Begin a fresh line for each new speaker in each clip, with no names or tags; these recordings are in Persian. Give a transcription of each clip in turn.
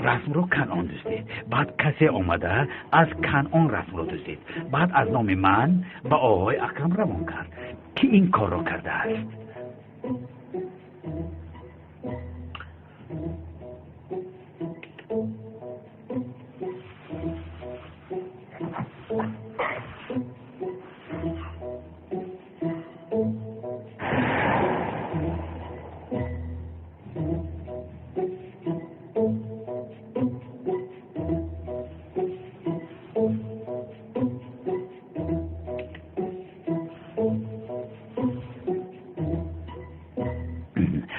رسم رو کنعان دزدید. بعد کسی آمده از کنعان رسم رو دزدید. بعد از نام من به آقای اکرم روان کرد که این کار رو کرده است.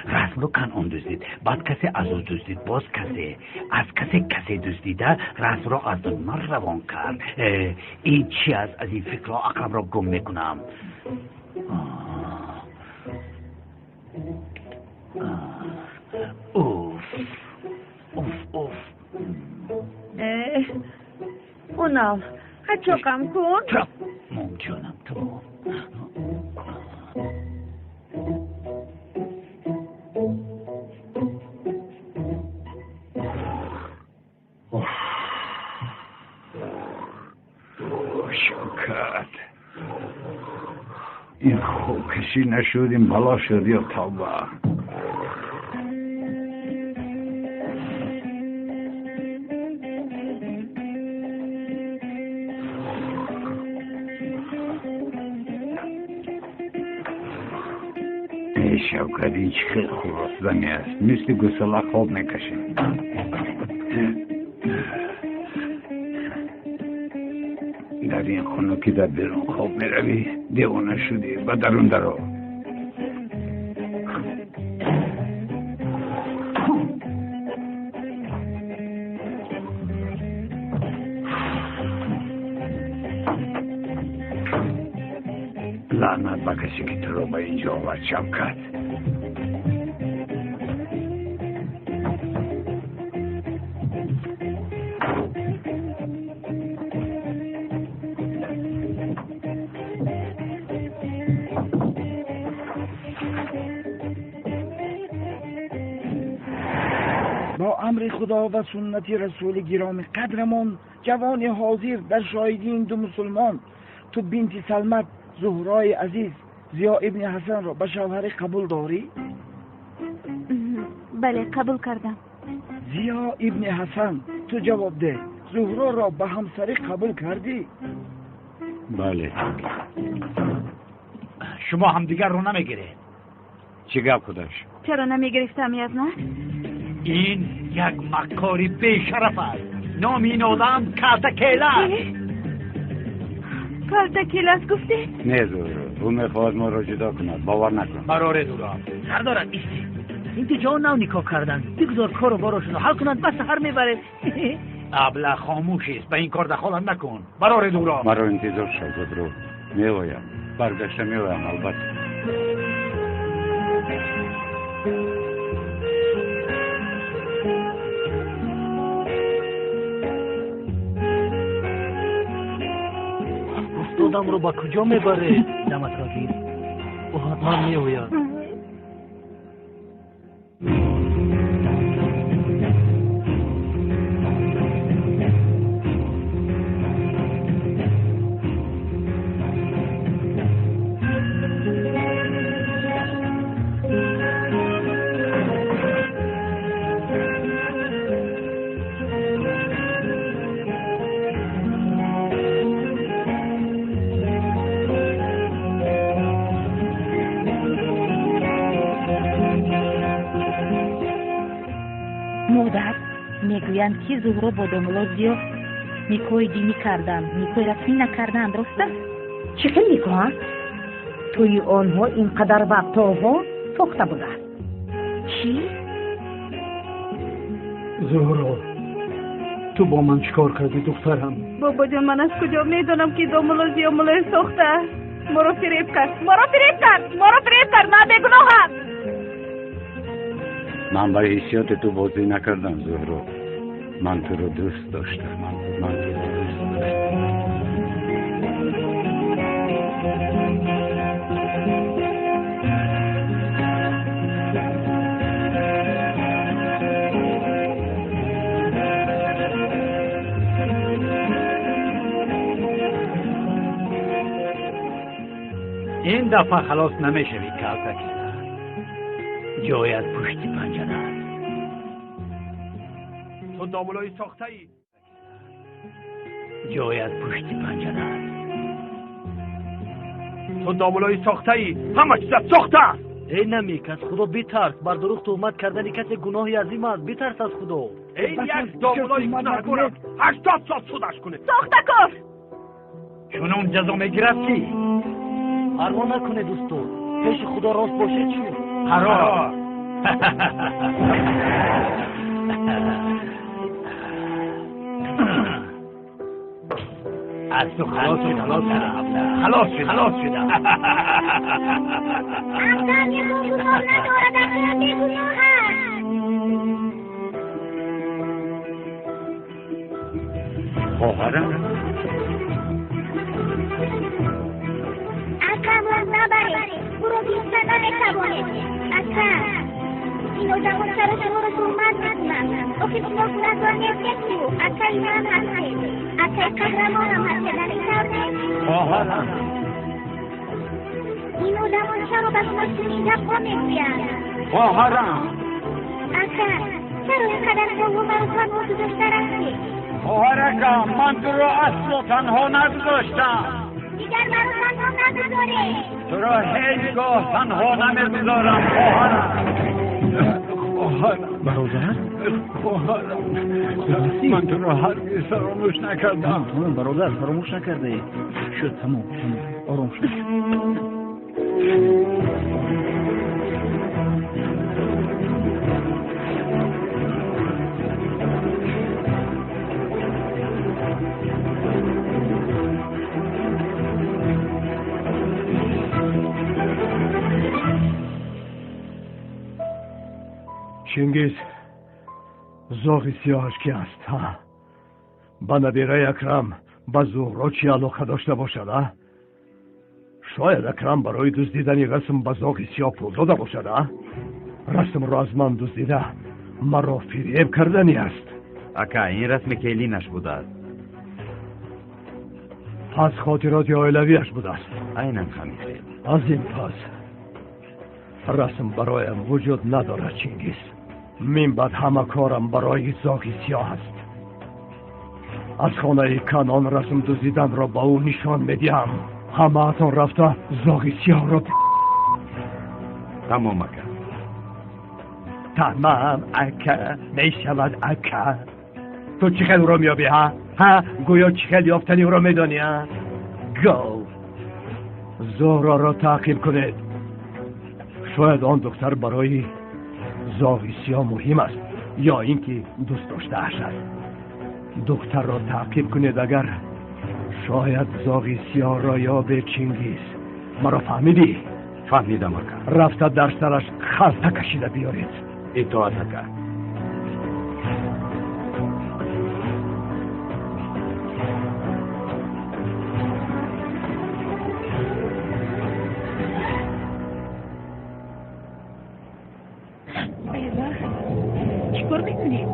رسم رو کنعان دزدید. بعد کسی از او دزدید. باز کسی از کسی دزدیده رسم را از من روان کرد. این چی است؟ از این فکر عقلم را گم میکنم. اوف
اونم هچو کم کن.
تمام جانم تمام.
شوکت این خوب کشی نشدیم بلا شد یا توبه. شوکت این چه خیلی خوب رفتنی است. مثل گسله خواب میکشیم. در این خونه که در بیرون خواب میروی دیوانه شدی و درون درو. لعنت به کسی که تو رو به اینجا آورد شوکت.
با امر خدا و سنت رسول گرامی قدرمان جوان حاضر در شاهدی این دو مسلمان تو بنت سلمت زهرای عزیز زیا ابن حسن را به شوهر قبول داری؟
بله قبول کردم.
زیا ابن حسن تو جواب ده. زهرا را به همسری قبول کردی؟
بله.
شما هم دیگر رو نمیگیره.
چی گپ کدش؟
چرا نمیگرفتم یزنه؟
این یک مکاری بیشرف است. نام این آدم کلتکیل است.
کلتکیل است گفته؟
نه زهرا او میخواد ما را جدا کند. باور نکن.
براره دورا
سردار ایستی اینتی جا نو نکاح کردن. بگذار کارو باراشون حل کنند بس هر میبره.
ابله خاموش است. به این کار دخالت نکن. براره دورا
مرا انتظار شد زهرا. میوایم برگشته میوایم البته.
استادم رو با کجا میبره؟ دمت را گیر او حتما میوید.
مادر میگویند که زهرا با دامولازیا نیکوی دینی کردن، نیکوی رسمی نکردن، درسته؟
چه فکر میکنن؟ توی آنها اینقدر وقتها ساخته بودن.
چی؟
زهرا تو با من چیکار کردی دخترم؟
بابا جان من از کجا میدونم که دامولازیا مولای ساخته؟ ما را فریب کرد. من بیگناهم.
من برای حیثیت تو بازی نکردم زهرا. من تو رو دوست داشتم. من تو رو دوست داشتم.
این دفعه خلاص نمیشوی کلتک. جای از پشت پنجره است. تو دامولای ساخته ای؟ جای از پشت پنجره است. تو دامولای ساخته ای؟ همه چیزت ساخته است.
ای نمیک از خدا بترس. بر درخت تهمت کردن کسی گناهی عظیم است. بترس از خدا.
این یک دامولای گناهکار است. 80 سال سودش کنه.
ساخته کن.
چون اون جزا میگیرد کی؟
پروا نکنه دوستو. پیش خدا راست باشه چی؟
قرار. از تو خلاص شد. خلاص شد.
اقدام یه گناه ندارد. اقدام یه گناه هست.
خواهرم
اقدام نبرید. برو بیستن نمیتوانید. اقدام اینو زمان سر شما رو تهمت میکنم. اوکی شما نتوانید کسیو. اقدام هم هستید. اقدام قهرمانم هستید. نمیتوانید.
خواهرم
اینو زمان شما به شما شنیده پا میگوید.
خواهرم
اقدام چرا اینقدر قوم و تنها گذاشته رفتی؟
خواهرکم من تو رو اصلا تنها نگذاشتم.
دیگر منو تنها نگذاری.
تو رو هیچگاه تنها نمیگذارم خواهرم.
برادر؟
خواهرم من تو رو هرگز فراموش نکردم.
برادر فراموش نکرده. شد تمام آرام شد.
چنگیز زاغی سیاهش کی است؟ به نبیره اکرم به زهرا چی علاقه داشته باشد؟ شاید اکرم برای دزدیدن رسم به زاغی سیاه پول داده باشد. رسم را از من دزدیده مرا فریب کردنی است.
اکا این رسم کلینش بوده است.
پس خاطرات عائلویش بوده است.
اینم همین.
از این پس رسم برایم وجود ندارد چنگیز. من بعد همه کارم برای زاغی سیاه است. از خانه کنان رسم دزدیدن را با او نشان میدیم. همه اتان رفته زاغی سیاه را
تمام اکا.
تمام اکا میشود اکا. تو چی خیلی او را میابی ها؟ گویا چی خیلی یافتنی او را میدانی ها؟ گو زهرا را تعقیب کنید. شاید آن دختر برای زاغی سیاه مهم است یا اینکه دوست داشته است. دختر را تعقیب کنید. اگر شاید زاغی سیاه را یا به چنگیز. مرا فهمیدی؟
فهمیدم اکا.
رفته در سرش خلطه کشیده بیارید.
اطاعت اکا.
چیکار میکنی؟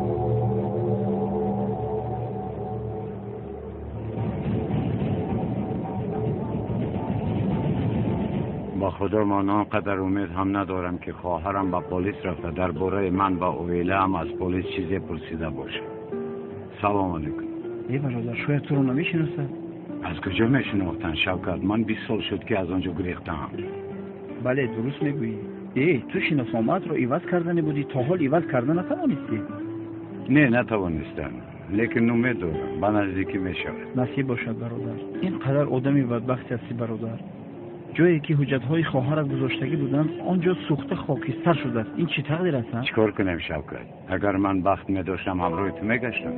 با خدا من آنقدر امید هم ندارم که خواهرم با پلیس رفته درباره من با اویله هم از پلیس چیزی پرسیده باشه. سلام علیکم.
ای برادر شاید تو رو نمیشناسد.
از کجا میشناختن شوکت؟ من 20 سال شد که از آنجا گریختم.
بله درست میگویی. تو شناسامت رو عوض کردنی بودی تا حال عوض کردن نتوانستی.
نه نتوانستم لیکن امید دارم به نزدیکی میشود.
نصیب باشد برادر. اینقدر آدمی بدبختی هستی برادر. جایی که حجتهای خواهرت گذاشتگی بودن آنجا سوخته خاکستر شده است. این چی تقدیر است؟
چیکار کنم شوکت؟ اگر من بخت میداشتم همراه تو میگشتم.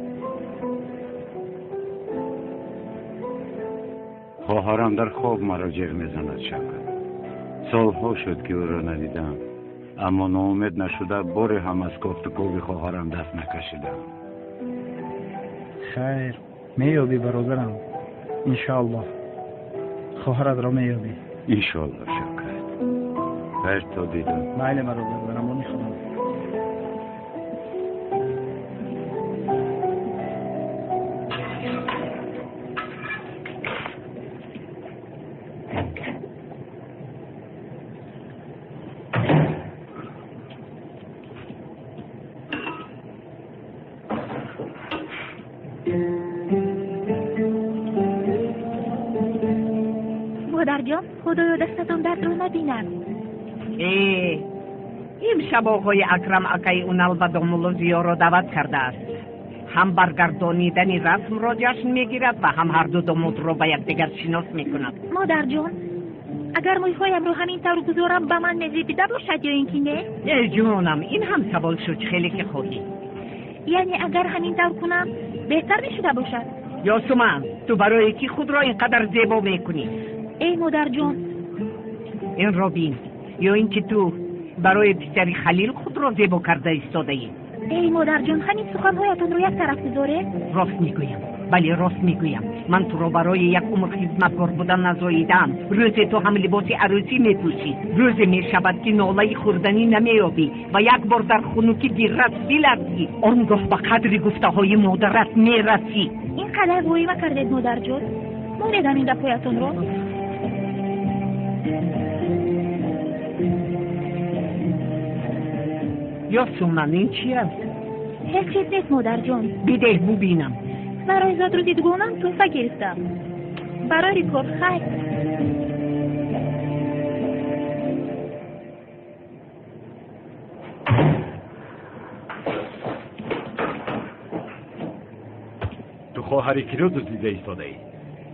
خواهرم در خواب مرا جیغ میزند شوکت. سالها شد که او را ندیدم اما ناامید نشده باری هم از کافت کوبی خواهرم دست نکشیدم.
خیر میابی برادرم انشاءالله. خواهرت را میابی
انشاءالله شوکت. خیر تا دیدم.
بله برادر در امان خدا.
جان خدایا دستتون درد رو نبینم.
امشب آقای اکرم اکای اونال و دومولوزیا را دعوت کرده است. هم برگردانیدن رسم را جشن میگیرد و هم هر دو دومولد را به یکدیگر شناس میکند.
مادر جان اگر مویهایم رو همین طور گذارم به من نزدیده باشد یا اینکه نه؟
نه جانم این هم سوال شد خیلی که خواهی.
یعنی اگر همین طور کنم بهتر میشده باشد؟
یاسمن تو برای کی خود را اینقدر زیبا میکنی؟
ای مادر جان
این را بین، یا اینکه تو برای پسری خلیل خود را زیبا کرده ایستاده ای.
ای مادر جان همین سخنهایتون رو یک طرف بذاره؟
راست میگویم، بله راست میگویم. من تو را برای یک عمر خدمتگار بودن نزاییدم. روز تو هم لباس عروسی میپوشی، روز میشود که ناله خوردنی نمیابی و یک بار در خنوکی دیرت بلرزی، آنگاه به قدر گفته های مادرت میرسی.
اینقدر گویی کردید مادر جان، موندم این دفعیتون رو.
یاسمن این چی است؟
هیچ چیز نیست مادر جان.
بیده ببینم.
برای زاد روزی دگونم توفه گرفتم برای ریکورد خیلی.
تو خواهری کی رو دزدیده ایستاده ای؟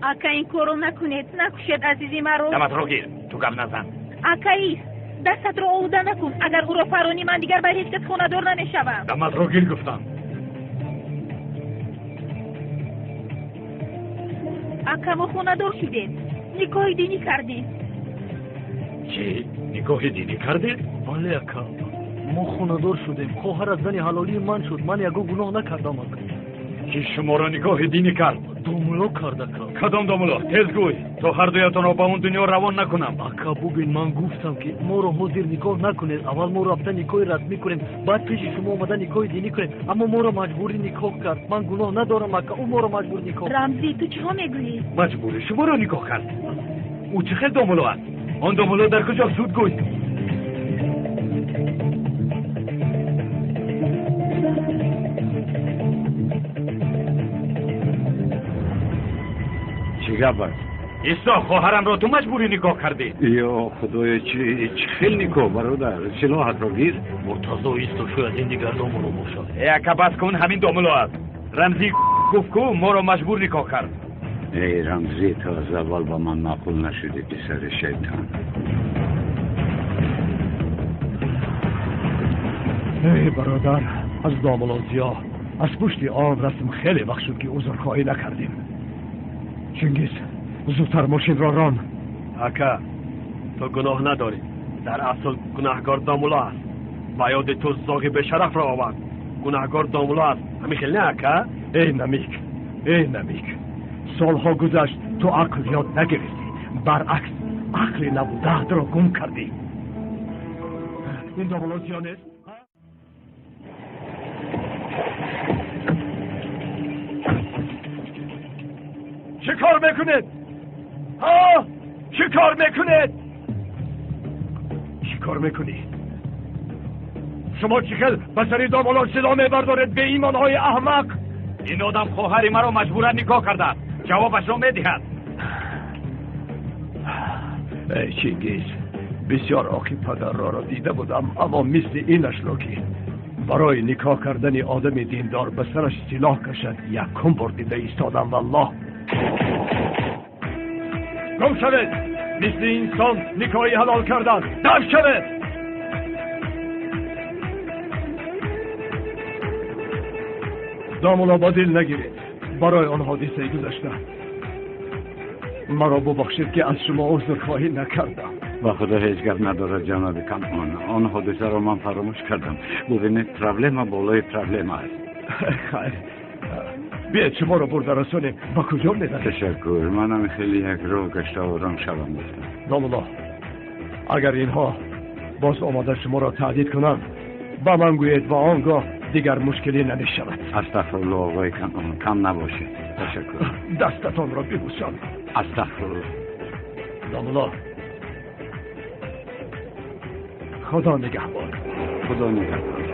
اکا این کارو نکنید، نکشید عزیزی مرا.
دمت رو گیر، تو گم نزن.
اکایی دستت رو آوده نکن، اگر او را فرانی من دیگر برای هیچ کس خونه دار نمیشوم.
دمت رو گیر گفتم.
اکا ما خونه دار شدید، نکاح دینی کردید.
چی؟ نکاح دینی کردید؟
بله اکا، ما خونه دار شدیم. خواهر از زن حلالی من شد، من یکو گناه نکردم اکا.
کی شما را نکاح دینی کرد؟
دومولا کرد اکا.
کدام دومولا؟ تیز گوی، تو هر دویتان را به اون دنیا روان نکنم.
اکا ببین من گفتم که ما را حاضر نکاح نکنید، اول ما رفته نکاح رسمی کنیم، بعد پیش شما آمده نکاح دینی کنیم، اما ما را مجبوری نکاح کرد. من گناه ندارم اکا، او ما را مجبور نکاح.
رمزی تو چه میگویی؟
مجبوری شما را نکاح کرد. او چه خیلی دومولا است؟ آن دومولا در کجا زود گوی؟
چی گپ است؟
ایستا خواهرم را تو مجبوری نکاح کردی.
یا خدای چی خیلی نکاح برادر، سلاحت را گیر.
مرتضی ایستا شاید این دیگر دومولا باشد.
یک بس کن همین دومولا است. رمزی گفت که ما را مجبور نکاح کرد.
ای رمزی تا از اول با من معقول نشدی پسر شیطان.
ای برادر، از دامولازیا از پشت آن رسم خیلی وقت شد که عذرخواهی نکردیم. چنگیز زودتر ماشین را ران.
اکا تو گناه نداری، در اصل گناهگار دامولا است. و یاد تو زاغی به شرف را آورد. گناهگار دامولا است، همین خیلی نه اکا؟
ای نمیک سالها گذشت تو عقل یاد نگرفتی، برعکس عقل نبوده را گم کردی. این دامولازیا نیست؟ چه کار میکنید؟ ها؟ چه کار میکنید؟ چه کار میکنید؟ شما چه خیل بسری دامولان صدا میبردارید به ایمانهای احمق؟ این آدم خواهر مرا مجبورا نکاح کرده، جوابش را میدهد. ای چنگیز، بسیار آخی پدر را دیده بودم، اما مثل اینش را که برای نکاح کردن آدم دیندار به سرش سلاح کشد یکم بار دیده ایستادم. والله گم شود، مثل انسان نکاحی حلال کردن. دفع شود. دامولا با دل نگیرید برای آن حادثه گذشته. مرا ببخشید که از شما عذرخواهی نکردم.
با خدا هیچ گپ نداره جناب کمان، آن حادثه را من فراموش کردم. ببینید پرابلم بالای پرابلم است.
خیر، بیاید شما را برده رسانیم. با کجا می‌برید؟
تشکر، منم خیلی یک رو گشته آرام شوم گفتم.
دامولا اگر اینها باز آمده شما را تهدید کنند با من گویید و آنگاه دیگر مشکلی نمی‌شود.
استغفرالله آقای کمان، کم نباشید. تشکر.
دستتان را ببوسم.
استغفرالله.
دامولا خدا نگهبان.
خدا نگهبان.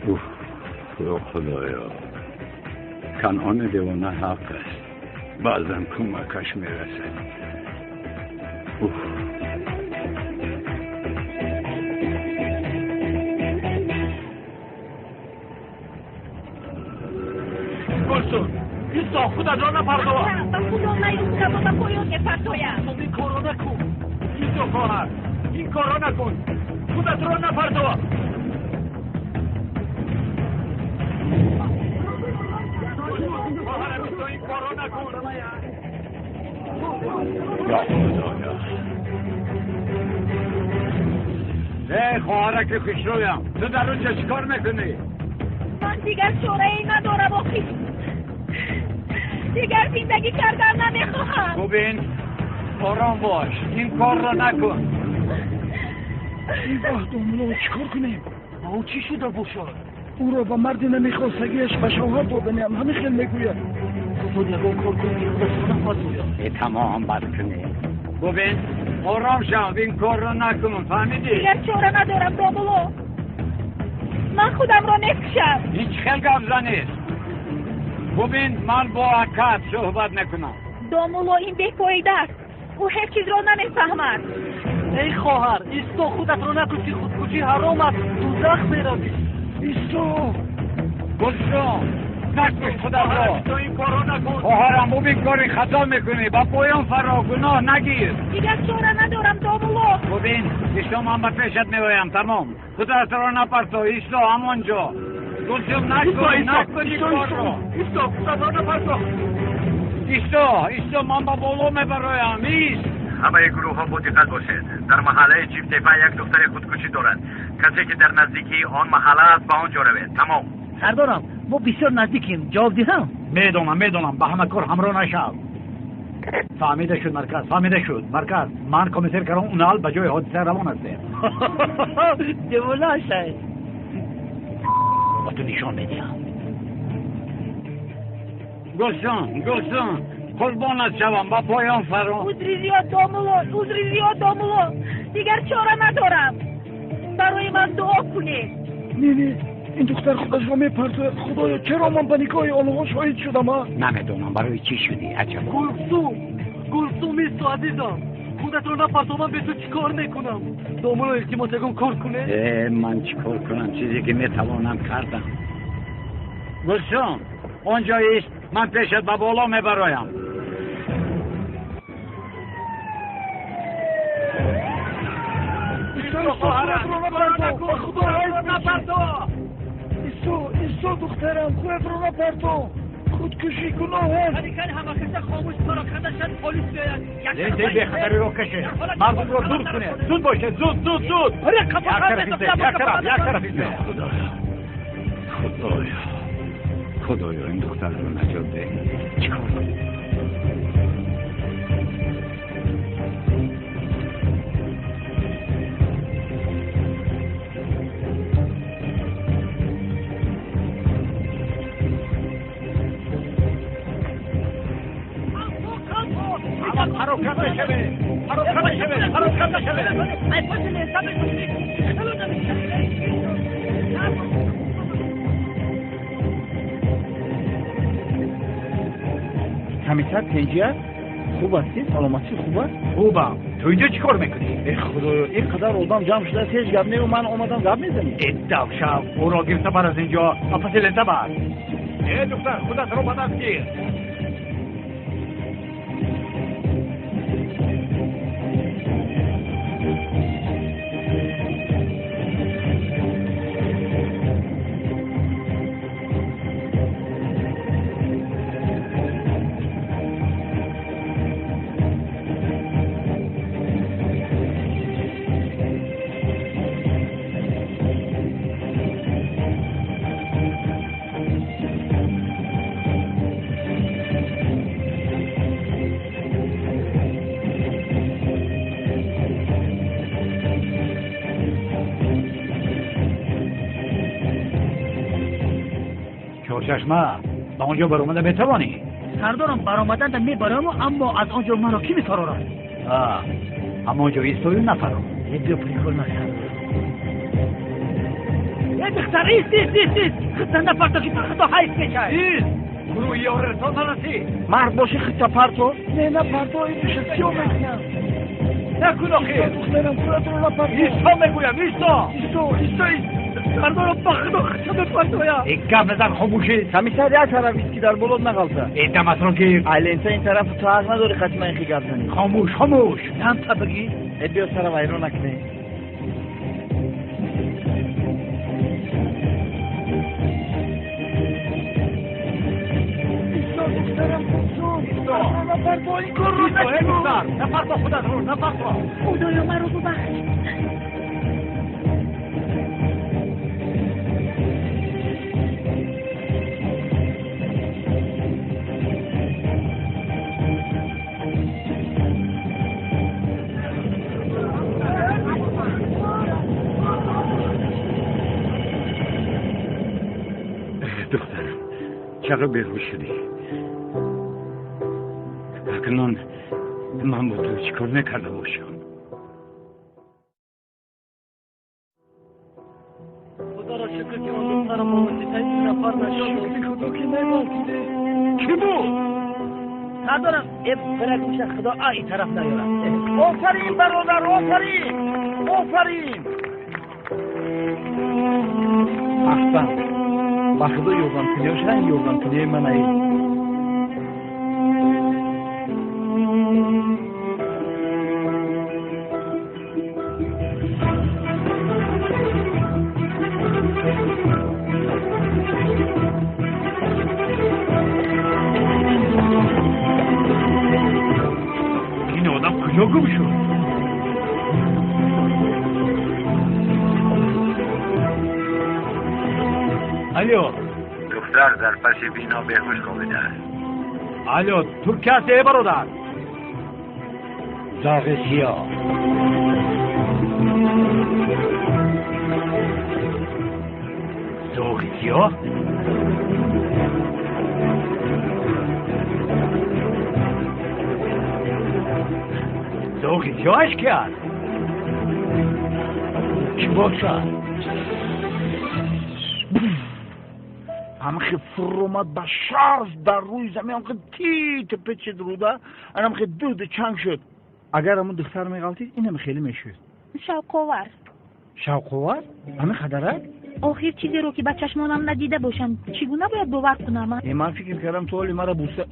اوه خدایا. کنعان دیوانه حق است. بعضا کمکش میرسد.
گلسون ایستا خودت را نپردوا.
با خدا نیفتم و با پایان نپردایم.
این کار را نکن. ایستا خواهر این کار را نکن. خودت را نپردوا. خواهرم ایستا این کار را نکن.
یا خدایا. خواهرک خوشرویم، تو در اونجا چیکار میکنی؟
من دیگر چاره‌ای ندارم آخی. دیگر زندگی کردن نمیخواهم.
ببین آرام باش، این کار را نکن.
ای وقت دوملو چیکار کنیم؟
او چی شده باشد؟
او را به مرد نمیخواستگیش به شوهر ببینیم، همه خیلی میگوید.
خود یکان کار کنی خودت نپردویم.
تمام بد کنیم. ببین آرام شو، این کار را نکن، فهمیدی؟
دیگر چاره ندارم دوملو. من خودم را نکشم.
هیچ خیلی گفت نیست. ببین من با اکات صحبت نکنم.
دوملو این بی‌فایده است. او هیچ چیز را نمیفهمد.
ای خواهر ایستا خودت را نکشی، خودکشی حرام است. دوزخ میروی.
ایستا
گلسون نکش خودت را.
ایستا این کار را نکن.
خواهرم ببین کاری خطا میکنی، با پایان فرا گناه نگیر.
دیگر چاره ندارم دوملو.
ببین ایستا من به پیشت میایم. تمام خودت را نپرتو. ایستا همونجا. گلسون نکن این کار را.
ایستا خودت را نپردو.
ایستا من با بالا میبرایم. ایست.
همه گروه ها با دقت باشید. در محله جیب تپه یک دختر خودکشی دارد. کسی که در نزدیکی آن محله است به آنجا روید. تمام.
سردارم ما بسیار نزدیکیم، جواب دهم.
میدونم به همه کار همراه نشو. فهمیده شد مرکز. من کمیسر کردم اونال به جای حادثه روان هستیم.
جوالا شاید
با تو نشان میدیم.
گلسون قربانت شوم با پایان فرا.
عذری زیاد دوملو. دیگر چاره ندارم. برای من دعا کنید.
نه این دختر خودش را میپرده. خدایا چرا من به نگاه آنها شاهد شدم؟
نمیدونم برای چی شدی عجب.
گلسوم ایستو عزیزم. خودت رو نپرتو، من به تو چی کار میکنم؟ دوملو التماس یکم کار کنه؟
من چی کار کنم؟ چیزی که میتوانم کردم. گلسون اونجا ایست، من پیشت به بالا میبرایم.
ایستا دخترم خودت رو نپرتو. خودکشی گناه است.
ولی کن همه کسی خاموش پراکنده شد پلیس بیاید.
به خطری رو کشه. مردم رو دور کنه. زود باشه. زود. یک طرف ایستا.
خدایا این دختر رو نجات ده. چیکار کنیم؟
حرکت بشه.
کمیسر تنجیه خوب هستی؟ سلامتی خوبه؟
خوبم. تو اینجا چی کار میکنی؟
ای خدایا این قدر آدم جمع شده هیچ گپ نی و من اومدم گپ میزنی.
ادعا شب او را گرفته بر از اینجا افسلنده بر. دختر خودت رو بدست گیر. چشمه با اونجا برآمده میتوانی؟
سردارم برآمدن میبرم اما از آنجا مرا کی میترارد؟
اما جا ایستوی نفرم.
بیا پریکل نشد. دختر ایست. خدا نفرتا که خدا حیث میشه.
گروه یارتان نرسی
مرد باشی خیطه پرتو؟ نه پرتو این میشه سیاه میکنم
نکن آخه
دخترم خودت رو نپرتو
ایستا میگویم ایستا
سردار بخدا خیطه بپرتویا
یک گپ نزن خاموشی
سمیسر یک طرف ایست که در بلد نغلطه
این دمت رو گیر
ایلنسا این طرف تو حق نداری خطمه این خیلی گرد زنی
خاموش نم تا بگی
بیا سر ویرو نکنی
نفرتا خودت رو نفرتا
خدایا من رو ببخش
دخترم چرا بیهوش شدی؟ اکنون من با تو چیکار نکرده باشم؟
خدا را شکر که اون دخترم با وسیله این نفر نشد
خدا که نباکیده
کی بود؟
ندارم برای گوش خدا این طرف نیارم
آفرین برادر آفرین احسن با خدا یوزم کنیاش هم یوزم کنیای من ای
این آدم کجا گم شد؟ الو
دختر در پس بینا بهوش خوابیده است.
الو تو کسی برادر؟
زاغ سیاه
زاغ سیاه؟ زاغ سیاهش کرد؟
چی باشه؟
همه خیلی فرومد به شرف در روی زمین خیلی تیت پیچید روده اینم خیلی دود چنگ شد اگر همون دختر میغلطید این هم خیلی میشود
شوق‌آور
شوق‌آور؟ همه خدرک؟
آخر چیزی رو که به چشمانم ندیده باشم چگونه باید باور کنم؟
من فکر کردم تو حالی مرا بوسه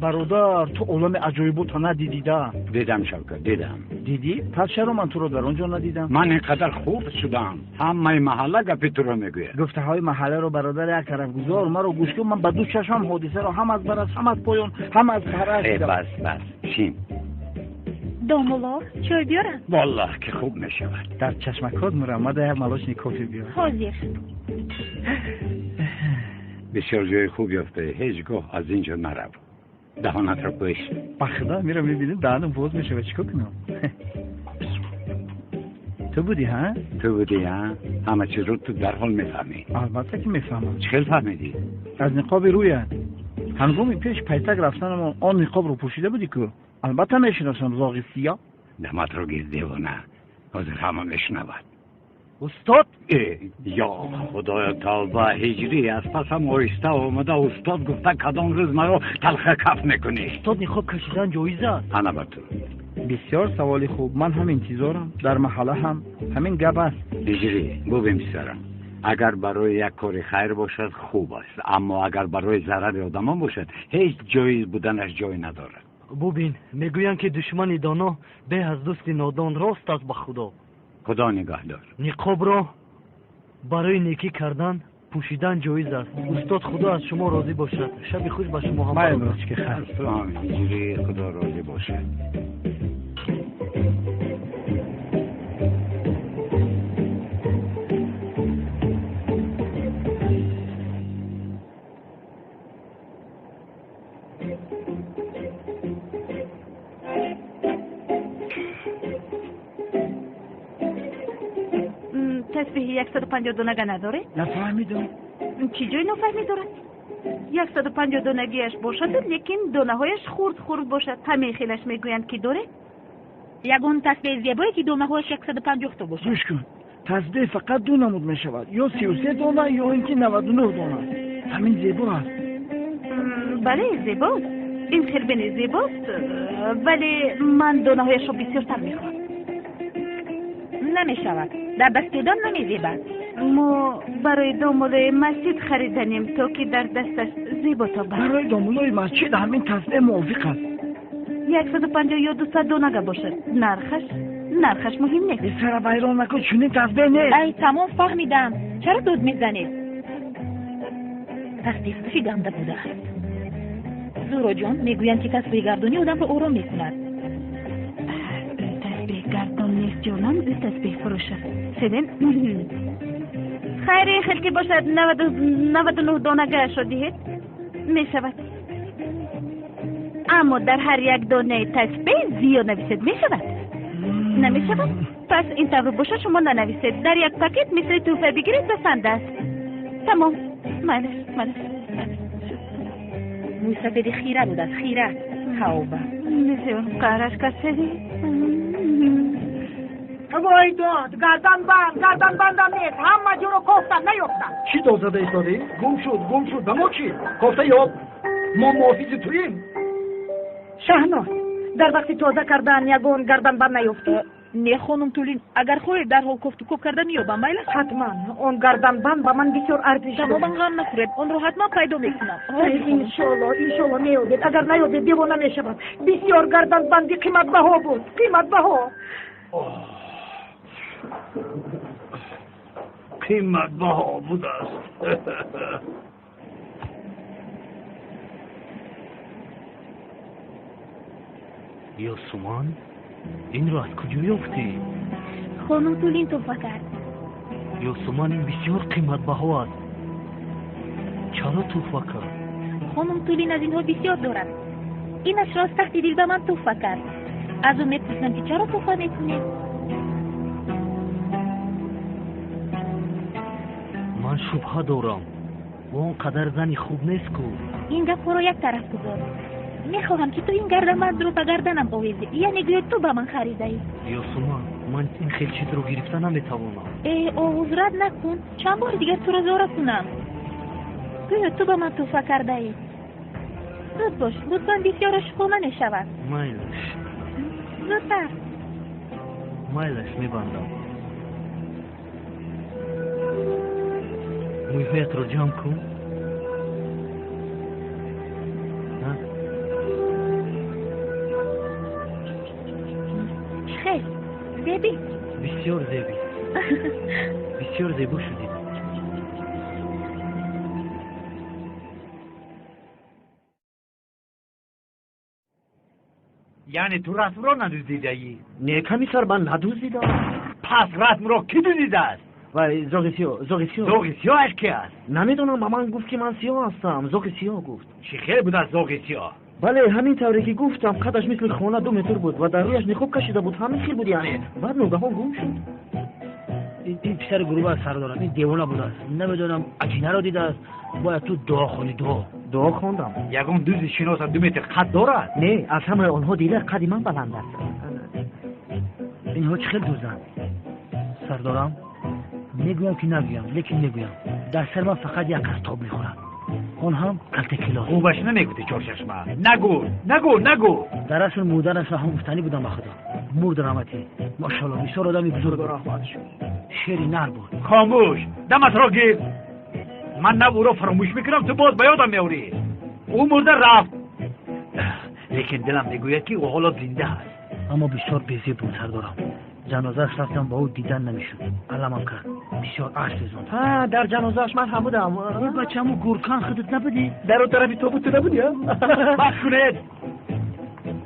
برادر تو عالم عجایبو تا ندیدیده
دیدم شوکت دیدم
دیدی؟ پس چرا من تو رو در اونجا ندیدم؟
من اینقدر خوب شدم همه محله گپی تو رو میگوید
گفته های محله رو برادر یک طرف گذار مرا گوش کن من به دو چشم حادثه رو هم از برس هم از پایان هم از پرش دیدم
بس شین
دامولا چای بیارم؟
والله که خوب میشود
در چشمکات مرمد یک ملاشنی کافی بیار
حاضر
بسیار جای خوب یافته هیچگاه از اینجا نرو دهانت را پوش
بخدا میرم میبینیم دهانم باز میشه و چیکار کنم تو بودی ها؟
تو بودی ها؟ همه چیز رو تو در حال میفهمی
البته که میفهمم
چخیل فهمیدی؟
از نقاب روی هنگامی پیش پیتک رفتنم آن نقاب رو پوشیده بودی که البته میشناسم زاغ سیاه
دمت رو گیر دیوانه حاضر همه میشنود
استاد
یا خدایا توبه هجری از پسم آیسته آمده استاد گفته کدام روز مرا تلخ کف میکنی
استاد نقاب کشیدن جایزه است
انا بر تو
بسیار سوالی خوب من هم انتظارم در محله هم همین گپ است
هجری ببین بسیارم اگر برای یک کار خیر باشد خوب است اما اگر برای ضرر آدمان باشد هیچ جایی بودنش جای ندارد
ببین میگویند که دشمن دانا به از دوست نادان راست است به
خدا نگاه دار
نقاب را برای نیکی کردن پوشیدن جایز است استاد خدا از شما راضی باشد شب خوش به شما هم
باشه که خیر
هجری خدا راضی باشد
تسبیح 152 نگه نداره؟
نفهمیدم
چی جای نفهمی دارد؟ 152 نگیش باشد لیکن دانه هایش خورد باشد همه خیلش میگویند که داره؟ یگون تسبیح زیبایی که دانه هایش 150 تا باشد
گوش کن تسبیح فقط دو نمود میشود یا 33 دانه یا اینکه 99 دانه همین زیبا است
بله زیباست، این خیلی زیباست، ولی من دانه‌هایش را بسیارتر میخوام.
نمیشود، در دستیدن نمیزیبد.
ما برای دامولای مسجد خریدنیم تا که در دستش زیباتا باشد.
برای دامولای مسجد همین تصمیم موافق است.
150 یا 200 دانگه باشد. نرخش مهم نیست.
سر ویران نکن، چونین تصمیم نیست.
ای تمام فهمیدم. چرا دود میزنید؟ تصدیق گنده بوده است. زورو جان میگویند که تسبیح گردانی آدم رو آرام میکند.
تسبیح گردان نیست جانم، تسبیح فروش است. شدین؟ خیلی خیلی باشد 99 دانگه شدید میشود، اما در هر یک دانه تسبیح زیاد نویسید میشود؟ نمیشود؟ پس این طور باشه شما ننویسید، در یک پاکت مثل توفه بگیرید و سندست. تمام. مالش
موی سفید خیره بود است، خیره توبه
بسیار قهرش کسی.
وای داد، گردن بندم نیست، همه جو رو کفتن نیفتن.
چی دازده ایستادی؟ گم شد به ما چی؟ کفته یا ما محافظ توییم؟
شهناز در وقتی تازه کردن یگون گردن بند نیفته.
نه خانم تولین، اگر خواهید در حال کفت و کف کردن میابم میل است؟
حتما اون گردن بند با من بسیار ارزش دارد.
تماما غم نخورید، اون رو حتما پیدا میکنم.
انشالله میابید. اگر نیابید دیوانه میشود. بسیار گردن بندی قیمت بها بود، قیمت بها
بود است. یوسمان این را از کجا یافتی؟
خانم تولین توفه کرد.
یوسمان این بسیار قیمت بها است. چرا توفه کرد؟
خانم تولین از اینها بسیار دارد. اینش را از تحت دل به من توفه کرد. از او میپرسم که چرا توفه میکنید؟
من شبهه دارم و اون قدر زنی خوب نیست که.
این گپ را یک طرف گذار. میخواهم که تو این گردنبند رو به گردنم آویزی، یعنی گویا تو به من خریده ای.
یوسمان من این خیلی چیز رو گرفته نمیتوانم.
حضرت نکن، چند بار دیگر تو رو زاره کنم. گویا تو به من توفه کرده ای. زود باش، لطفا بسیار شکومه نشود.
مایلش
زودتر.
مایلش میبندم. مویهایت رو جمع کن.
خیلی زیبی.
بسیار زیبی. بسیار زیبا شدی.
یعنی تو رسم را ندوزیده ای؟
نه کمیسر من ندوزیدم.
پس رسم را کی دوزیده است؟
وای زوغ
سیاهش کی است؟
نمیدونم، من گفت که من سیاه هستم. زوغ سیاه گفت.
چی خیلی بود از زوغ سیاه؟
بله همین طوری که گفتم، قدش مثل خانه 2 متر بود و در رویش نقاب کشیده بود، همین خیلی بود. یعنی بعد نوگهان گم شد.
این پسر گروه سردارم، این دیوانه بوده است. نمیدونم اجینه را دیده است. باید تو دعا خونی.
دعا خواندم.
یگان دوز شناس 2 متر قد دارد؟
نه، از همه آنها دیده قد من بلند است.
اینها چه خیلی دوزن سردارم. میگویم که نگویم، لیکن میگویم در سر من فقط یک کستاب میخورم، اون هم کلت کلاس.
خوبش نمیگوتی چارششمه. نگو.
در اصل مادرش هم مفتنی بودم. بخدا مرد رحمتی، ماشاءالله بسیار آدمی بزرگ رحمت شد. شیری نر بود.
خاموش، دمت را گیر. من نه او را فراموش میکنم، تو باز به یادم میاری. او مرده رفت، لیکن دلم میگوید که او حالا زنده است.
اما بسیار بیزی بود سردارم. جنازه‌اش رفتم با او دیدن نمیشد. علمم کرد بسیار عرض زند.
در جنازه‌اش من هم بودم.
این بچه‌مو گورکان خودت نبودی؟
در اون طرفی تو بود، تو نبودی؟
بس کنید.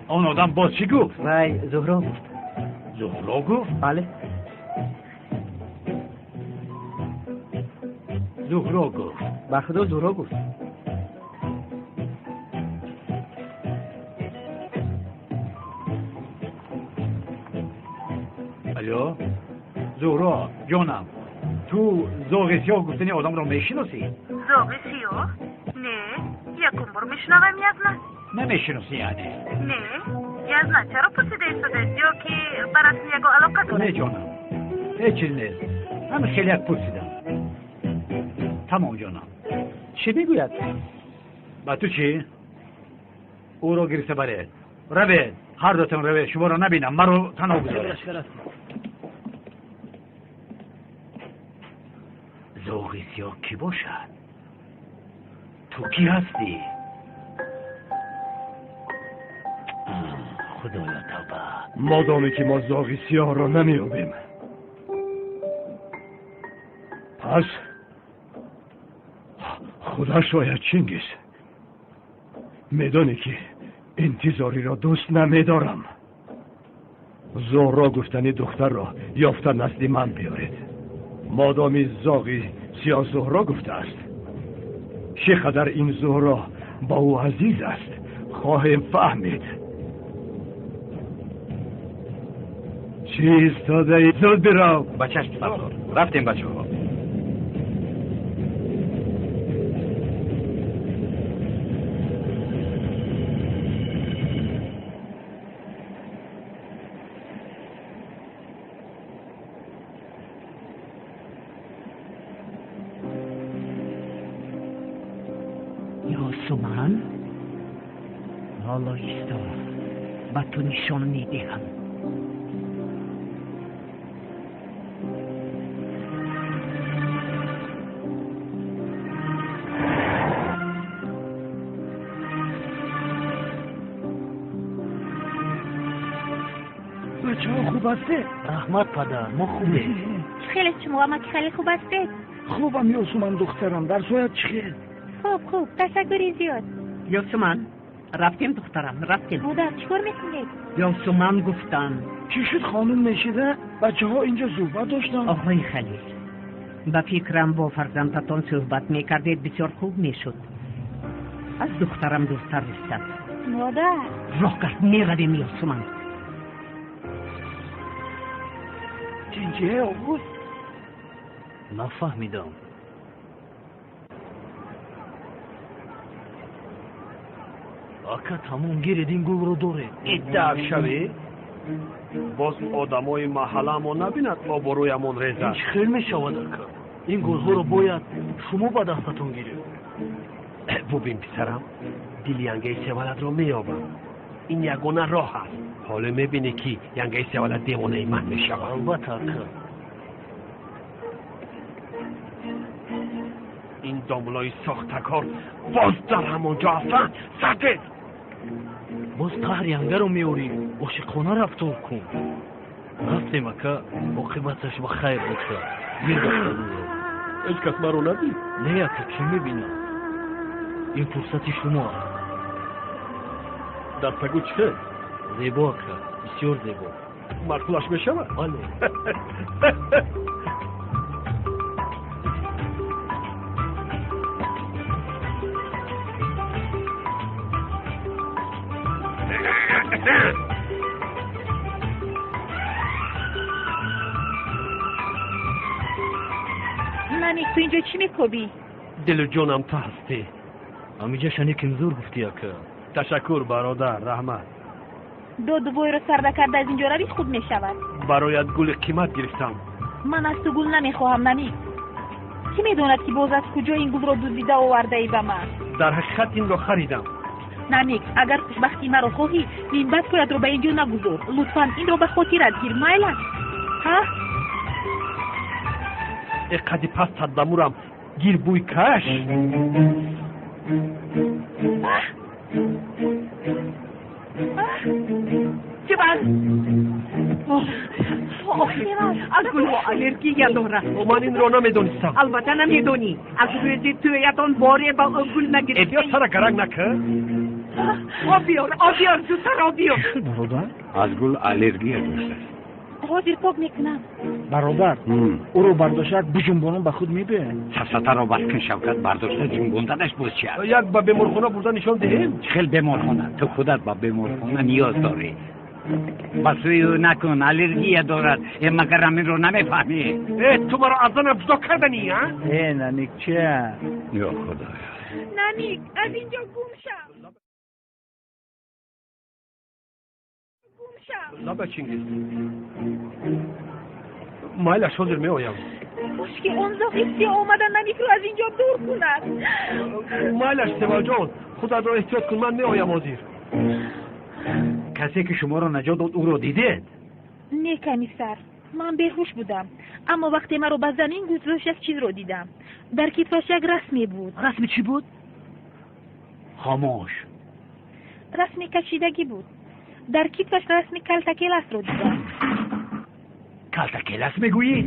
آن آدم باز چی گفت؟
وای زهرا گفت.
زهرا گفت؟
بله.
زهرا گفت.
بخدا زهرا گفت.
الو زهرا جانم، تو زوغ سیاه گفتنی آدم را میشناسی؟
زوغ سیاه؟ نه، یکم بار میشنوم یک نه.
نمیشناسی یعنی؟
نه، یک نه. چرا پرسیده ایستاده؟ یا که برات یکو علاقه داره؟
نه جانم، هیچ چیز نیست. همه خیلی یک پرسیدم. تمام جانم.
چی میگوید؟
با تو چی؟ او رو گرفته بره روید هر دوتون روید شما رو نبینم من رو تنها بذاره زوغی سیاه کی باشد؟ تو کی هستی؟ خدایا توبه
مادامی که ما زاغی سیاه را نمیابیم پس خدا شاید چینگیز میدانی که انتظاری را دوست نمیدارم زهرا گفتنی دختر را یافته نزد من بیارید مادامی زاغی سیاه زهرا گفته است چقدر این زهرا با او عزیز است خواهیم فهمید چی ایستاده ای؟ زود برو
بچهش سردار رفتیم بچه ها
یاسمن حالا ایستا با تو نشان میدهم
بچه ها خوب هسته؟
رحمت پدر ما خوبه
خیلی شما که خیلی خوب هستید.
خوبم یاسمن دخترم در صورت چخیر؟
خوب تشکری زیاد.
یاسمن رفتیم دخترم رفتیم
مادر چیکار میکنید؟
یاسمن گفتن
چی شد خانم میشیده؟ بچه ها اینجا صحبت داشتن؟
آقای خلیل با فکرم با فرزندتان صحبت میکردید بسیار خوب میشد از دخترم دوستتر رسید
مادر
راه کرد میرویم یاسمن
چنجه آقوز؟
نفهمیدم آکا تموم گیرید این گل رو دوره
ادعا شوی باز آدمای محله ما نبیند ما با رویمون
این
ریزن
خیلی می شود آکا این گل ها رو باید شما به دستتون گیرید
ببین پسرم دل ینگه سوالت رو میابم این یگانه راه است حالا میبینی که ینگه سوالت دیوانه من میشود
البته آکا
این داملای ساختکار باز در همونجا هستن سرده
باز قهر ینگه رو میوری عاشقانه رفتار کن رفتیم اکا عاقبتش با خیر بکشه
هیچ کس مرو ندید
نه اکا چی میبینم این فرصتی شما
در تگو چه؟
زیبا اکا بسیار زیبا
مقبولش میشود؟
بله
نمیک تو اینجا چی میکوبی؟
دل جونم تو هستی
امیجا شنیکم زور گفتی اکا
تشکر برادر رحمت
دو بوی رو سرده کرده از اینجا روی خود میشود.
برایت گل قیمت گرفتم
من از تو گل نمیخواهم نمیک کی میدوند که باز از کجا این گل رو دزدیده آورده ای به من؟
در حقیقت این رو خریدم
نمیک اگر خوشبختی مرا خواهی این بد پایت رو به اینجا نگذار لطفا این رو به خاطرت گیر مایلا ها؟
اقدی پس تدمورم گیر بوی کش
چه بر؟ از گل ها الرژی دارد
من این رو نمیدونستم
البته نمیدونی از روزی تویتان باره با گل نگرفتی
ادیا سر گرنگ نکه
آبیار زودتر آبیار
برادر از گل الرژی داشته
حاضر پاک میکنم
برادر او رو برداشت بجنبانم به خود میبه
سفسطه را بسکن شوکت برداشته جنبوندنش باز چی است؟
یک به بیمارخانه بردن نشان دهیم
خیلی بیمارخانه تو خودت با بیمارخانه نیاز داری بس او نکن الرژی دارد مگر همین رو نمیفهمی
تو مرا از زن افزا کردنی ها؟
نمیک چه؟
یا خدایا
نمیک از اینجا گم شو
لبه چینگیز مایلش حاضر می آیم
مشکی اون زخیصی آمدن نمیک رو از اینجا دور کند
مالش سیوا جان، خودت را احتیاط کن، من میآیم حاضر.
کسی که شما را نجات داد او را دیدید؟
نه کمیسر، من بیهوش بودم، اما وقتی من رو به زمین گذاشت یک چیز رو دیدم. در کتفش یک رسمی بود.
رسمی چی بود؟
خاموش.
رسمی کشیدگی بود. در کتفش رسمی کلتکیلس رو دیدم.
کلتکیلس میگویید؟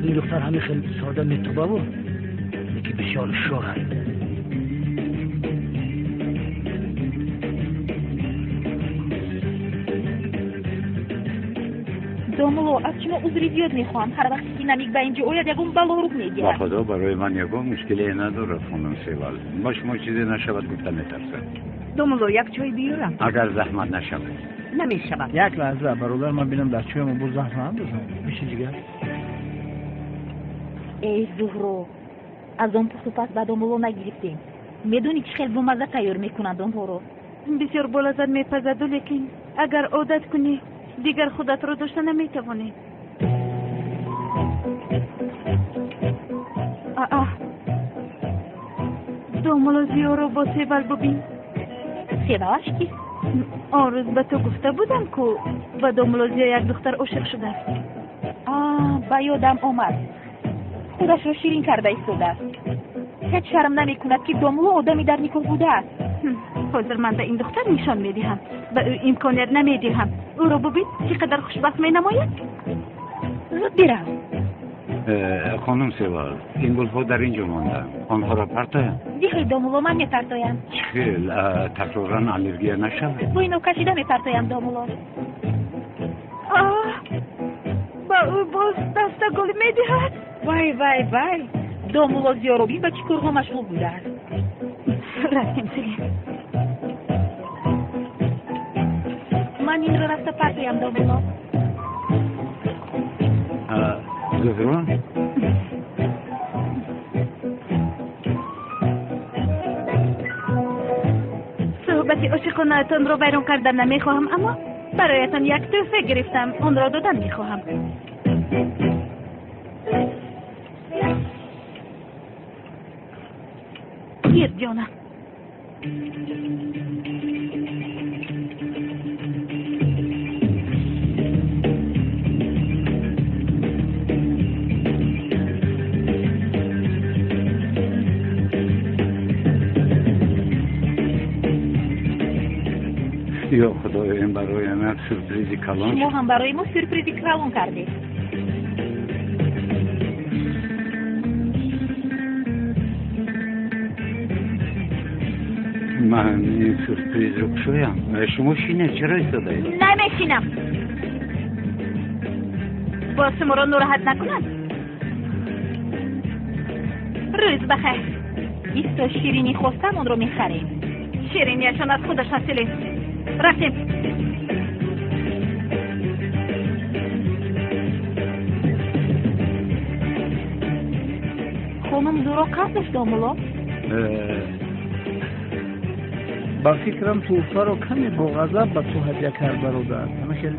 این دختر همه خیلی ساده میتوبه بود، یکی بسیار شور هست.
دوملو، از شما عذری زیاد میخوام. هر وقتی که نمیگ به اینجا اوید یکم بلا رو میگیرم.
با خدا برای من یکم مشکلی نداره خانم سیوال. با شما چیزی نشود گفتن میترسم.
دوملو یک چای بیارم؟
اگر زحمت نشود.
نمیشود.
یک لحظه برادر، من بینم در چویم بر زحمت هم بزن. میشه دیگه؟
ای زهرو، از اون پس و پس به دوملو نگرفتیم. میدونی چه خیلی بامزه تیار میکنن دوملو. بسیار بلازد میپزد، لیکن اگر عادت کنی دیگر خودت رو داشته نمیتوانی. دوملو زیو رو با سیبل ببین. سیبلش کی؟ آن روز به تو گفته بودم که با دوملو زیو یک دختر عاشق شده است. با یادم آمد. خودش رو شیرین کرده ایستاده است. هیچ شرم نمی کند که دوملو آدمی در نیکو بوده است. حاضر من به این دختر نشان میدهم، به او امکانیت نمیدهم. او رو ببین چقدر خوشبخت می نماید. برم.
خانم سیوال، این گلها در اینجا مانده، آنها را پرتایم؟
دیگه دوملو من میپرتایم.
خیل تکرارا الرژی نشود؟
با اینو کشیده میپرتایم دوملو. با او باز دست گل میدهد. وای وای وای، دوملو زیاروبی به چی کارها مشغول بوده است. رفتیم سلیم. من این رو رفته پرتایم دوملو.
زهرا؟
صحبتی عاشقانه‌تان رو بیرون کردن نمیخواهم، اما برایتان یک تحفه گرفتم، اون را دادن میخواهم. گیر جانم.
یا خدای، این برای من سورپریزی کلان
شما هم برای ما سورپریزی کلان کردید.
من این سورپریز رو بشویم. شما شینه چرا ایستاده اید؟
نمیشینم. باز شما را ناراحت نکنم. روز بخیر. 20 تا شیرینی خواستم، اون رو میخریم. شیرینیشان از خودش حاصله. رفتیم. خانم زورا قصدش دوملو؟
با فکرم توفه رو کمی با غضب به تو هدیه کرد برادر. نمیشه؟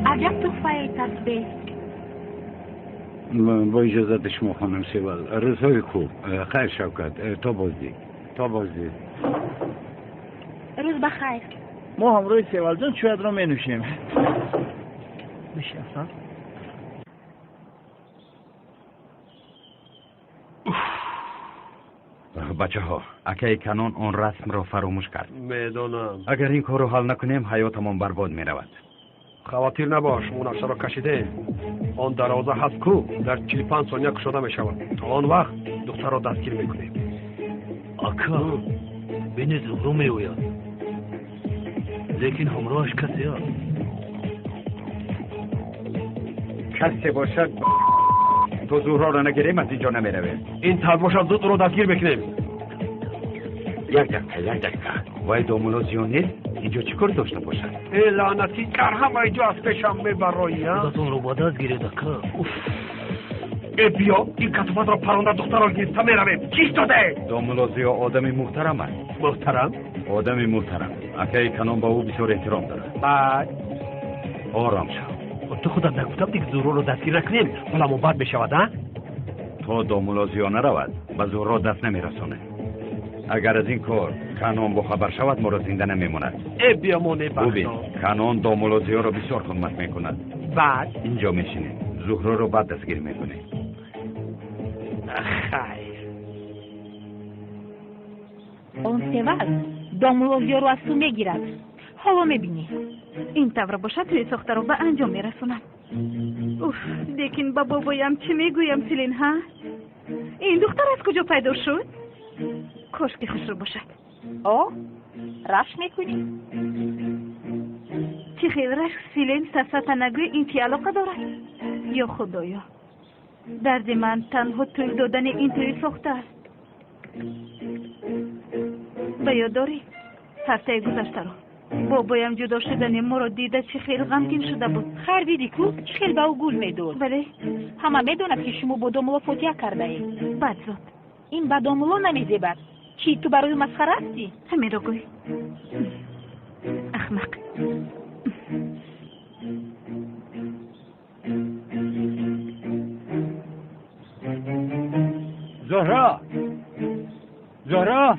عجب تحفه تسبیح.
با اجازت شما خانم سیوال، روزهای خوب. خیر شوکت، تا بازدید.
روز بخیر.
ما همراه سیوال جان شاید را می نوشیم.
بشه اصلا.
بچه ها، اکای کنون اون رسم را فراموش کرد.
میدونم.
اگر این کار رو حل نکنیم حیاتمون برباد می رود.
خواطر نباش، اون نقشه را کشیده. آن دروازه هست کو در 45 ثانیه کشاده می شود. تا آن وقت دختر را دستگیر میکنیم.
آکا بین زهرو می اوید، لیکن همراهش کسی هست.
کسی باشد تو زهرا را نگیریم از اینجا نمی رویم.
این طرف باشد زود رو دستگیر بکنیم.
یک دقیقه وای دوملو زیون نیست؟ اینجا چیکار داشته باشد؟
ای لعنتی در همه جا از پیشم میبرایی ها؟
خودتون رو باید از گیره دکه.
ای بیا این کتوبت را پرانده دختران گیسته میرویم. چیست داده؟
دامولازیا آدمی محترم است.
محترم؟
آدمی محترم. اکای کنون با او بسیار احترام دارد.
بعد
آرام شو.
تو خودم نگفتم دیگه زورو رو دستگیر نکنیم حالمون بد بشود ها؟
تا دامولازیا نرود به زورا دست نمیرسانه. اگر از این کار کنون با خبر شود ما را زنده نمیموند.
ای بیا مونه
ببین
بخشا
کنون دامولازیا را بسیار خدمت میکند.
بعد
اینجا میشینه زهرا رو بعد دستگیر میکنه.
خیر
اون سوال دامولوزیا رو از تو میگیرد. حالا میبینی این طور باشد توی ساخته رو به انجام میرسونم. اوف دیکن با بابایم چی میگویم سیلین ها؟ این دختر از کجا پیدا شد؟ کاش که خوش رو باشد.
او رشک میکنی؟
چی خیلی رشک سیلین سرسطه نگوی این چی علاقه دارد؟ یا خدایا درد من تنها توی دادن این توی ساخته است. به یاد داری هفته گذشته رو بابایم جدا شدن ما رو دیده چه خیلی غمگین شده بود.
خربیدی کو چه خیلی به او گول میدون.
بله
همه میدونم که شما با دامولا فوتیه کرده ای.
بد زد
این به دامولا نمیزیبد. چی تو برای مسخره هستی؟
همین رو گوی احمق.
زهرا زهرا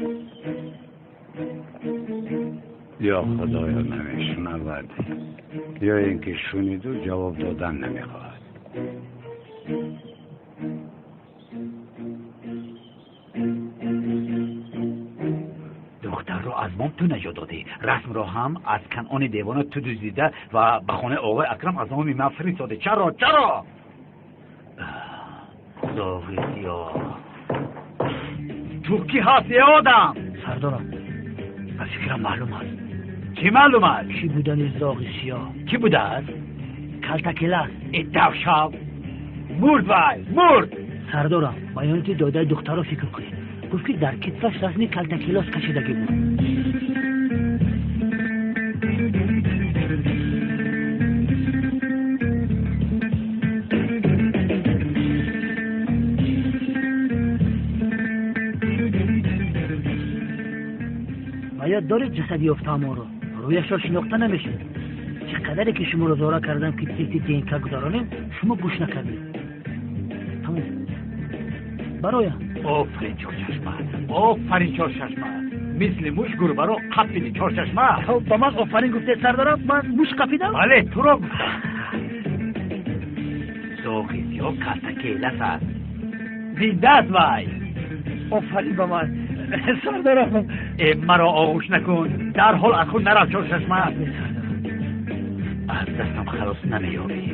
یا خدایا نمیشنود یا اینکه شنید و جواب دادن نمیخواهد.
دختر رو از مام تو نجات دادی. رسم رو هم از کنعان دیوانه تو دزدیده و به خانه آقای اکرم از نام من فرستاده. چرا؟ زاویسیا تو کی هستی آدم؟
سردارم
از فکرم معلوم است. چی معلوم است؟
کی بودن زاغ سیاه؟
کی بوده است؟
کلتکل است.
ادو شب مرد.
سردارم بیانتی داده دختر رو فکر کنید. گفت که در کتفش رسمی کلتکلاس کشیدگی بود. باید دارید جسدی یافته ما رو رویش را شناخته نمیشه. چقدری که شما رو زارا کردم که تیتی دینکا گذارانیم شما گوش نکردید. تمام برایم
آفرین چار چشمه مثل موش گربه رو قپیدی چار چشمه.
تو با من آفرین گفته سردارم من موش قپیدم؟
بله تو رو زاغیسیا کلتکیلس است. زنده است وای.
آفرین با من سردارم.
مرا آغوش نکن در حال از خود نرفت چار چشمه. از دستم خلاص نمیابی.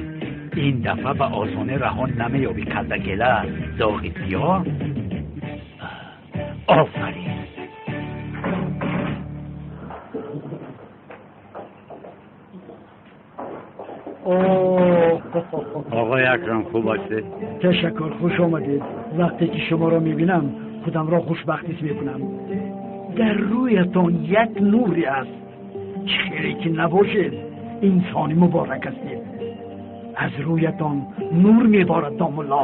این دفعه به آسانه رهان نمیابی کلتکیله زاغیسیا. آفرین.
آقای اکرم خوب هستی؟
تشکر خوش آمدید. وقتی که شما را میبینم خودم را خوشبختیت میکنم. در رویتان یک نوری است. چهره که نباشید انسانی مبارک هستید. از رویتان نور میبارد دامولا.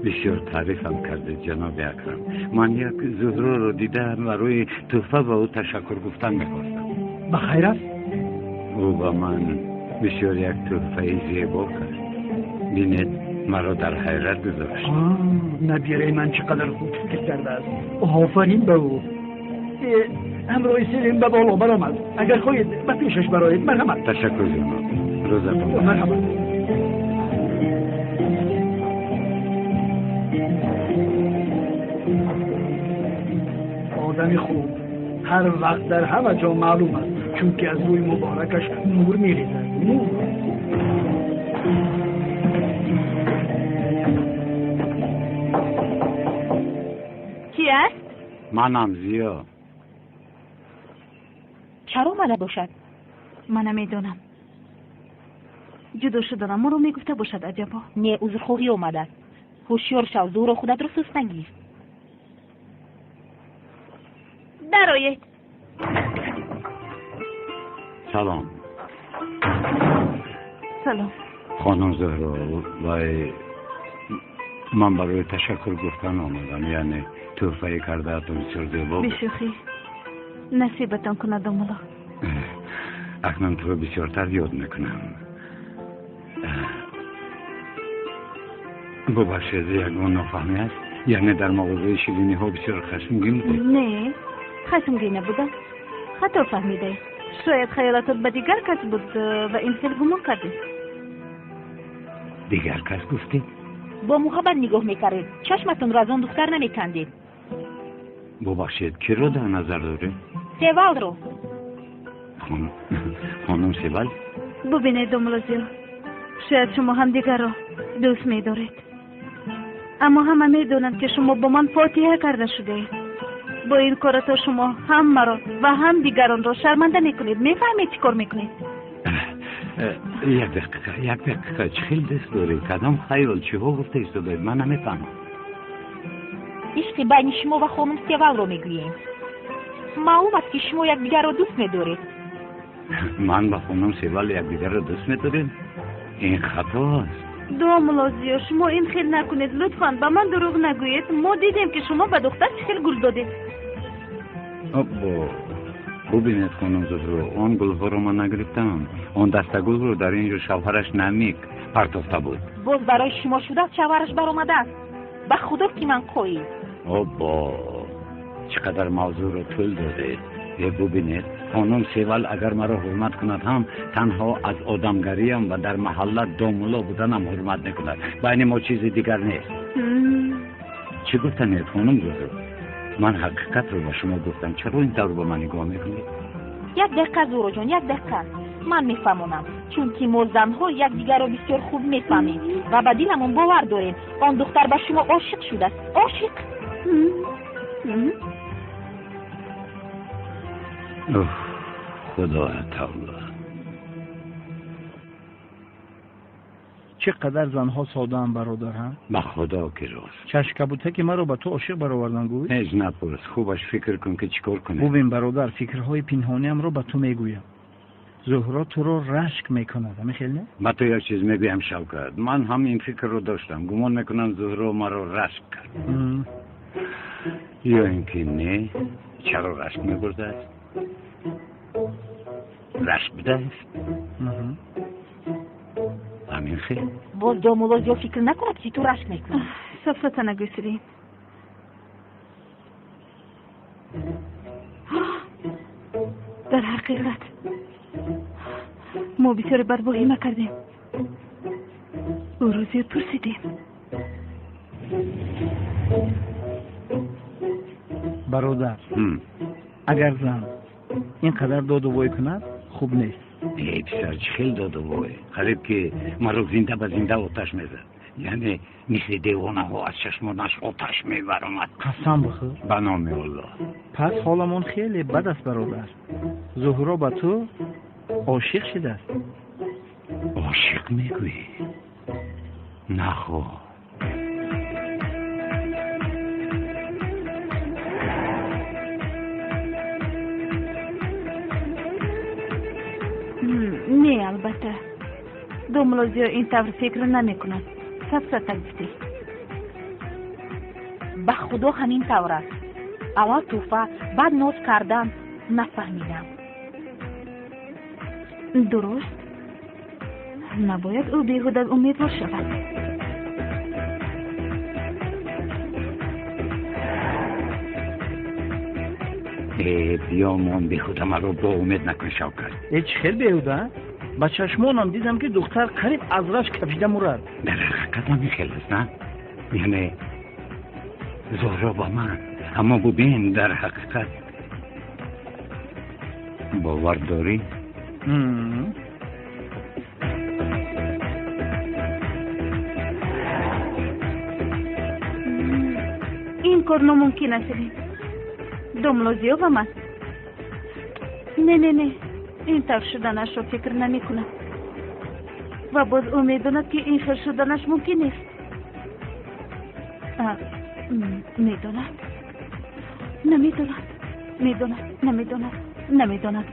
بسیار تعریفم کرده جناب اکرم. من یک زهرا رو دیدم و روی تحفه به او تشکر گفتن میخواستم.
بخیر است؟
او با من بسیار یک تحفه زیبا کرد. بینید مرا در حیرت گذاشت.
نبیره من چقدر خوب فکر کرده است. آفرین به او. امروی سیلین به بالا برآمد. اگر خواهید به پیشش برایید. مرحمت.
تشکر جناب. روزتون
مرحمت. آدمی خوب هر وقت در همه جا معلوم است چون که از روی مبارکش نور میریزد. نور.
کی است؟
منم زیا.
چرا اومده باشد؟
من نمیدونم. جدا شدنم ما رو میگفته باشد. عجبا.
نه عذرخواهی اومده. هوشیار شو زور خودت رو سست نگیر.
درآیید.
سلام.
سلام.
خانم زهرا، وای من برای تشکر گفتن آمدم، یعنی تحفه کرده تو بسیار زیبا بود.
بشوخی نصیبتان کنه دوملا.
اکنون تو بسیارتر یاد میکنم. ببخشید یکون نفهمی است، یعنی در مغازه شیرینی ها بسیار خشمگین بودی؟
نه خشمگین نبودم، خطا فهمیده. شاید خیالاتت به دیگر کس بود و این خیلی گمان کردی.
دیگر کس گفتی؟
با محبت نگاه میکردید، چشمتون را از اون دختر نمیکندید.
ببخشید کی رو در نظر داره؟
سیوال رو.
خانم سیوال؟
ببینید دوملازیو، شاید شما هم دیگر را دوست می‌دارید، اما همه می‌دونند که شما با من فاتحه کرده شده. با این کارتا شما هم مرا و هم دیگران را شرمنده میکنید. میفهمید چی کار میکنید؟
یک دقیقه چه خیلی دست داری؟ کدام خیال چی ها گفته ایستاده؟ من نمیفهمم.
عشق بین شما و خانم سیوال رو میگوییم. معلوم است که شما یکدیگر را دوست می‌دارید.
من با خانم سیوال یکدیگر را دوست می‌داریم؟ این خطا است.
دوملازیو، شما این خیلی نکنید لطفاً. با من دروغ نگویید. ما دیدیم که شما به دختر چه خیلی گل دادید.
ببینید خانم زهرا، اون گلها رو من نگرفتم. اون دسته گل رو در اینجا شوهرش نمیک پرتافته بود.
باز برای شما شده شوهرش برآمده است. به خدا که من قوی.
چقدر موضوع رو طول داده. ببینید خانم سیوال اگر مرا حرمت کند هم تنها از آدمگریم و در محله دوملا بودنم حرمت نکند. بین ما چیزی دیگر نیست. چی گفتنید خانم زهرا؟ من حقیقت رو به شما گفتم، چرا این طور به من نگاه میکنید؟
یک دقیقه زورو جان، یک دقیقه. من میفهمونم چون که ما زنها یکدیگر رو بسیار خوب میفهمیم و به دلمون باور داریم آن دختر به شما عاشق شده است. عاشق.
خدا تعالی.
چقدر زنها ساده هم برادر هم؟
به خدا که راست.
چشکبوته که مرا به تو عاشق برآوردن گوی؟
هیچ نپرس، خوبش فکر کن که چیکار کنی.
ببین برادر، فکرهای پنهانی هم رو به تو میگویم. زهرا تو رو رشک میکند، همه خیلی نه؟
من تو یک چیز میگویم شوکت، من هم این فکر رو داشتم. گمان میکنم زهرا مرا رشک کرد. یا اینکه نه. چرا رشک میبرده است؟ رشک بده است؟ همین خیلی.
باز دوملازیو فکر نکند که تو رشک میکنی.
صفت نگویسیدیم. در حقیقت ما بسیار بدباهی کردیم. او رو زیاد پرسیدیم.
برادر، اگر زن اینقدر داد و وای کند خوب نیست.
ای پسر خیلی داد و وای. قریب که مرا زنده به زنده آتش میزد، یعنی مثل دیوانه ها از چشمانش آتش میبرامد.
قسم بخور.
به نام الله.
پس حالمون خیلی بد است برادر. زهرا به تو عاشق شده است.
عاشق میگویی؟ نخواه.
نه البته دوملازیو این طور فکر نمی کند. صفت گفتی.
به خدا همین طور است. اول توفه بعد نوز کردن نفهمیدم.
درست. نباید او بیهوده امیدوار شود.
بیامان بیهوده مرا با امید نکن شوکت.
هیچ خیلی بیهوده؟ با چشمانم دیدم که دختر قریب از رشک کپیده مرد.
در حقیقت هم خیلی است نه؟ یعنی زهرا با من، اما ببین در حقیقت باور داری؟
این کار نممکن است. دوملازیو و من نه این طور شدنش رو فکر نمی کنم و باز امید دارد که این خیر شدنش ممکن نیست.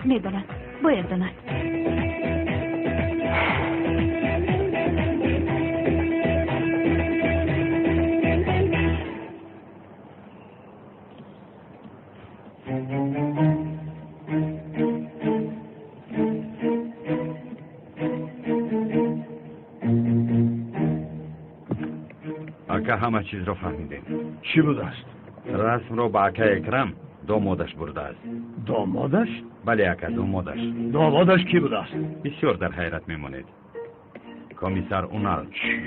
میداند باید داند.
اکا همه چیز رو فهمیدیم.
چی بود است؟
رسم رو با اکا اکرم دامادش برده است.
دامادش؟
بله اکا دامادش.
دامادش کی بود است؟
بسیار در حیرت میمونید. کمیسر اونال.
چی؟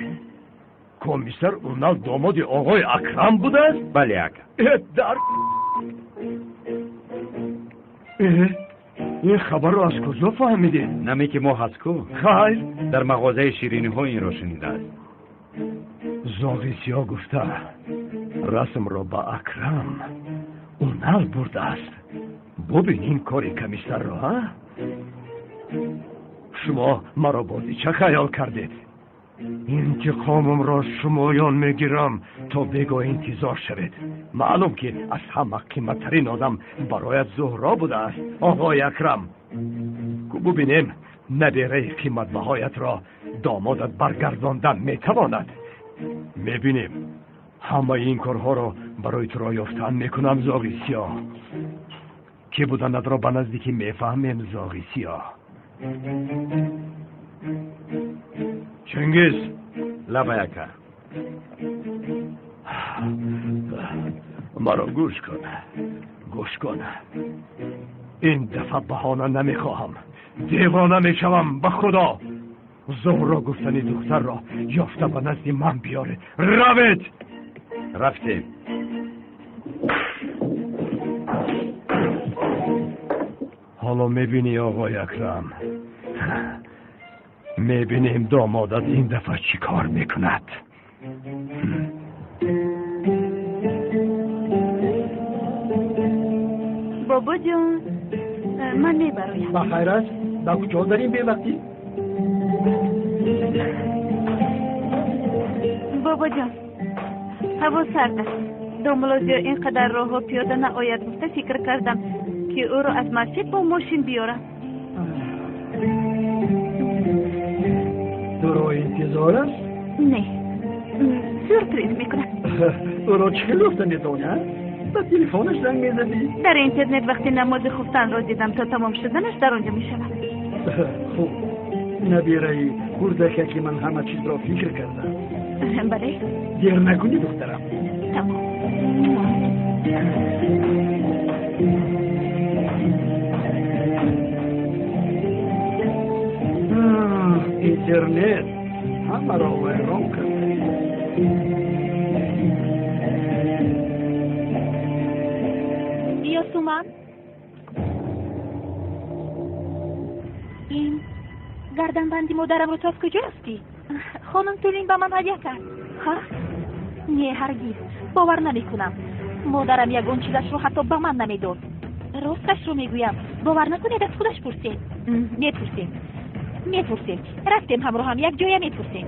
کمیسر اونال داماد آقای اکرم بود است؟
بله اکا.
در این خبر رو از کجا فهمیدید؟
نمی که ما هست کو؟
خیر
در مغازه شیرینی ها این رو شنیده است.
زاغیسیا گفته رسم را با اکرم اونال برده است. ببین این کاری کمیسر را ها؟ شما مرا بازی چه خیال کردید؟ انتقامم را شمایان میگیرم تا بگاه انتظار شوید. معلوم که از همه قیمتترین آدم برایت زهرا بوده است آقای اکرم. ببینیم نبیره قیمت بهایت را دامادت برگرداندن میتواند. میبینیم همه این کارها را برای تو را یافتن میکنم زاغیسیا. که بودند را به نزدیکی میفهمیم زاغیسیا. چنگیز
لبایکا
مرا گوش کن. این دفعه بهانه نمیخواهم. دیوانه میشوم به خدا. زهرا گفتنی دختر را یافته به نزد من بیاره. روید.
رفتیم.
حالا میبینی آقای اکرم، میبینیم دامادت این دفعه چی کار میکند.
بابا جان من میبرایم.
بخیر است؟ به کجا داریم به وقتی؟
بابا جان هوا سرد است. داملازیا اینقدر راه پیاده نآید گفته فکر کردم که او را از مسجد با ماشین بیارم.
تو را انتظار است؟
نه سورپریز میکنم.
او را چه گفته میتونه؟ به تلفنش زنگ میزدی؟
در اینترنت وقتی نماز خفتن را دیدم تا تمام شدنش در آنجا میشود.
خوب نبیره کردکه که من همه چیز را فکر کردم.
بله
دیر نکنی دخترم.
تمام.
اینترنت همه را ویران کرده.
بیا سومن. این گردنبندی مادرم رو تا از کجا رفتی؟ خانم تولین به من هدیه کرد. ها؟ نه هرگز باور نمیکنم. مادرم یگان چیزش رو حتی به من نمیداد. راستش رو میگویم باور نکنید از خودش پرسید. میپرسیم رفتیم همراه هم یک جای میپرسیم.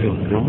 زهرا